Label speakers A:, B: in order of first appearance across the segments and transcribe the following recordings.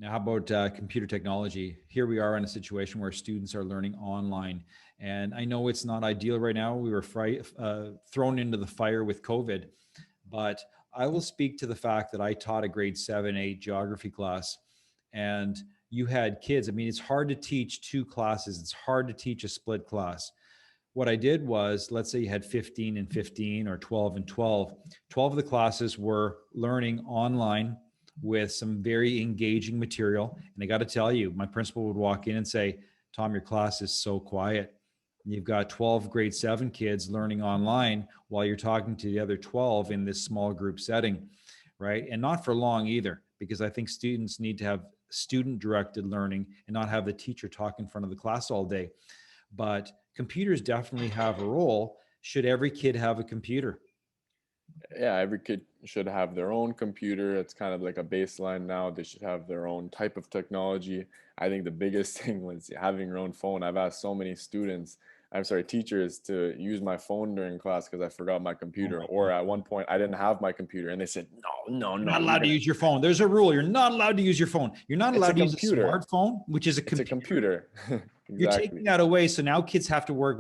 A: Now, how about computer technology? Here we are in a situation where students are learning online. And I know it's not ideal right now. We were thrown into the fire with COVID, but I will speak to the fact that I taught a grade 7, 8 geography class, and you had kids. I mean, it's hard to teach two classes, it's hard to teach a split class. What I did was, let's say you had 15 and 15 or 12 and 12. 12 of the classes were learning online with some very engaging material. And I got to tell you, my principal would walk in and say, Tom, your class is so quiet. You've got 12 grade 7 kids learning online while you're talking to the other 12 in this small group setting, right? And not for long either, because I think students need to have student directed learning and not have the teacher talk in front of the class all day. But computers definitely have a role. Should every kid have a computer?
B: Yeah, every kid should have their own computer. It's kind of like a baseline now. They should have their own type of technology. I think the biggest thing was having your own phone. I've asked so many students, I'm sorry, teachers to use my phone during class because I forgot my
A: Oh
B: computer.
A: my
B: Or at one point, I didn't have my computer, and they said, "No, no,
A: You're not
B: no, you're
A: allowed to
B: gonna."
A: use your phone. There's a rule. You're not allowed to use your phone. You're not
B: It's a
A: allowed to use a
B: computer.
A: smartphone, which is a
B: It's a
A: computer.
B: computer.
A: You're
B: Exactly.
A: taking that away. So now kids have to work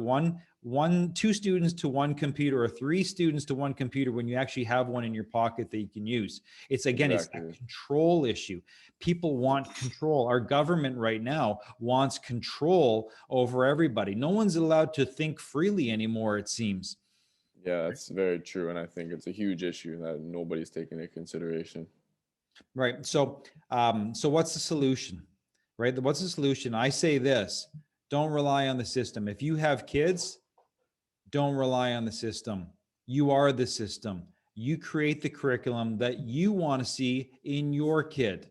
A: two students to one computer or three students to one computer when you actually have one in your pocket that you can use. It's that
B: Exactly.
A: control issue. People want control. Our government right now wants control over everybody. No one's allowed to think freely anymore, it seems.
B: Yeah, that's very true. And I think it's a huge issue that nobody's taking into consideration.
A: Right. So what's the solution? Right. What's the solution? I say this: don't rely on the system. If you have kids, don't rely on the system. You are the system. You create the curriculum that you want to see in your kid.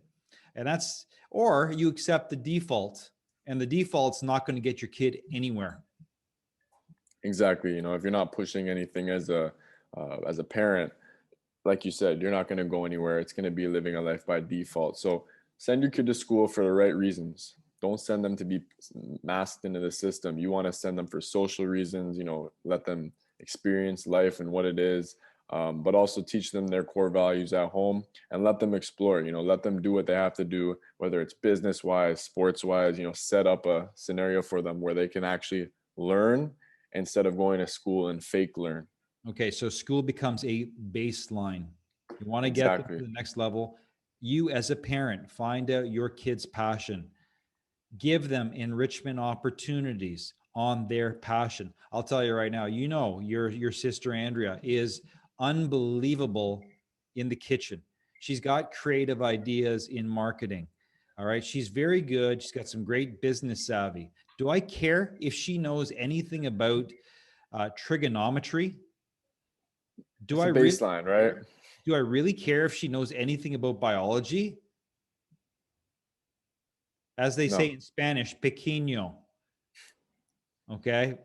A: Or you accept the default, and the default's not going to get your kid anywhere.
B: Exactly. If you're not pushing anything as a parent, like you said, you're not going to go anywhere. It's going to be living a life by default. So send your kid to school for the right reasons. Don't send them to be masked into the system. You want to send them for social reasons, let them experience life and what it is, but also teach them their core values at home and let them explore, let them do what they have to do, whether it's business wise, sports wise, set up a scenario for them where they can actually learn instead of going to school and fake learn.
A: Okay, so school becomes a baseline. You want to get them
B: Exactly.
A: to the next level. You, as a parent, find out your kid's passion, give them enrichment opportunities on their passion. I'll tell you right now, your sister Andrea is unbelievable in the kitchen. She's got creative ideas in marketing. All right. She's very good. She's got some great business savvy. Do I care if she knows anything about trigonometry? Do
B: It's
A: I
B: a
A: really
B: baseline, right?
A: care? Do I really care if she knows anything about biology? As they say
B: No,
A: in Spanish, pequeño. Okay.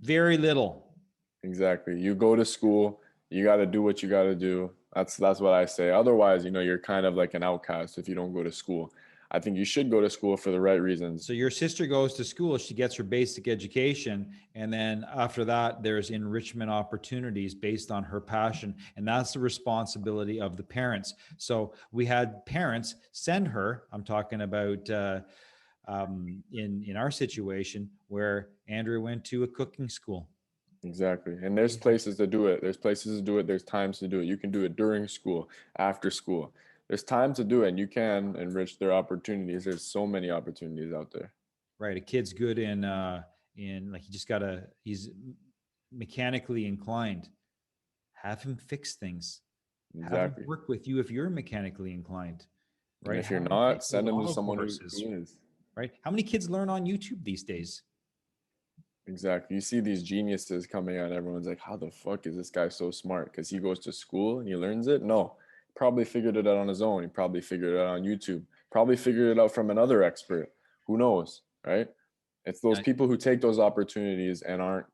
A: Very little.
B: exactly. You go to school, you got to do what you got to do. That's what I say. Otherwise, you're kind of like an outcast if you don't go to school. I think you should go to school for the right reasons.
A: So your sister goes to school, she gets her basic education, and then after that, there's enrichment opportunities based on her passion, and that's the responsibility of the parents. So we had parents send her. I'm talking about in our situation where Andrew went to a cooking school.
B: Exactly. And there's places to do it. There's places to do it. There's times to do it. You can do it during school, after school. There's time to do it, and you can enrich their opportunities. There's so many opportunities out there.
A: Right, a kid's good in like he's mechanically inclined. Have him fix things. Have him
B: Exactly.
A: work with you if you're mechanically inclined,
B: And
A: right?
B: if you're
A: Have him
B: not,
A: take those
B: send them to
A: auto
B: someone who
A: courses,
B: is.
A: right? How many kids learn on YouTube these days?
B: Exactly. You see these geniuses coming out, and everyone's like, how the fuck is this guy so smart? Because he goes to school and he learns it? No. Probably figured it out on his own. He probably figured it out on YouTube. Probably figured it out from another expert. Who knows? Right? It's those
A: Yeah,
B: people who take those opportunities and aren't,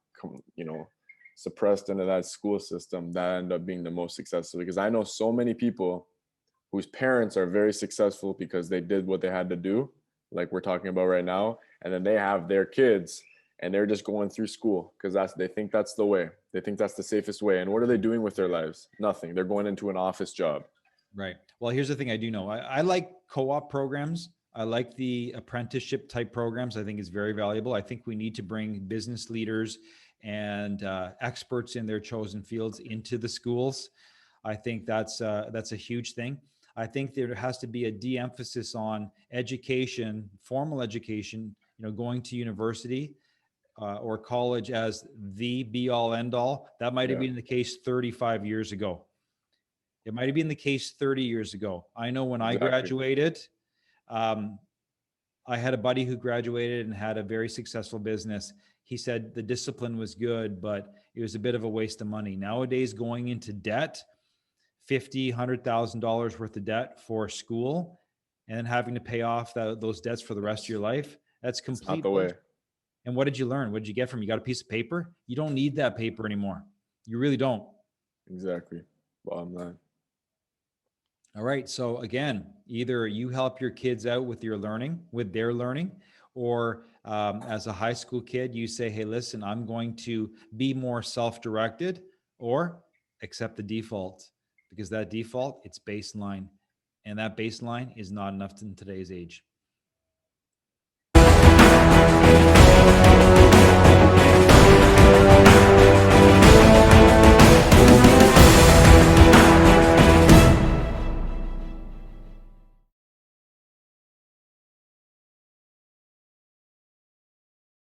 B: suppressed into that school system that end up being the most successful. Because I know so many people whose parents are very successful because they did what they had to do, like we're talking about right now, and then they have their kids and they're just going through school because they think that's the way. They think that's the safest way. And what are they doing with their lives? Nothing. They're going into an office job.
A: Right. Well, here's the thing I do know. I like co-op programs. I like the apprenticeship type programs. I think it's very valuable. I think we need to bring business leaders and experts in their chosen fields into the schools. I think that's a huge thing. I think there has to be a de-emphasis on education, formal education. Going to university or college as the be all end all. That might have
B: Yeah,
A: been the case 35 years ago. It might have been the case 30 years ago. I know when I
B: exactly.
A: graduated, um, I had a buddy who graduated and had a very successful business. He said the discipline was good, but it was a bit of a waste of money. Nowadays, going into debt, $100,000 worth of debt for school, and then having to pay off those debts for the rest of your life, that's
B: It's not
A: complete
B: the way.
A: bullshit. And what did you learn? What did you get from it? You got a piece of paper? You don't need that paper anymore. You really don't.
B: Exactly. Bottom line.
A: All right. So again, either you help your kids out with their learning, or as a high school kid, you say, hey, listen, I'm going to be more self-directed, or accept the default, because that default, it's baseline. And that baseline is not enough in today's age.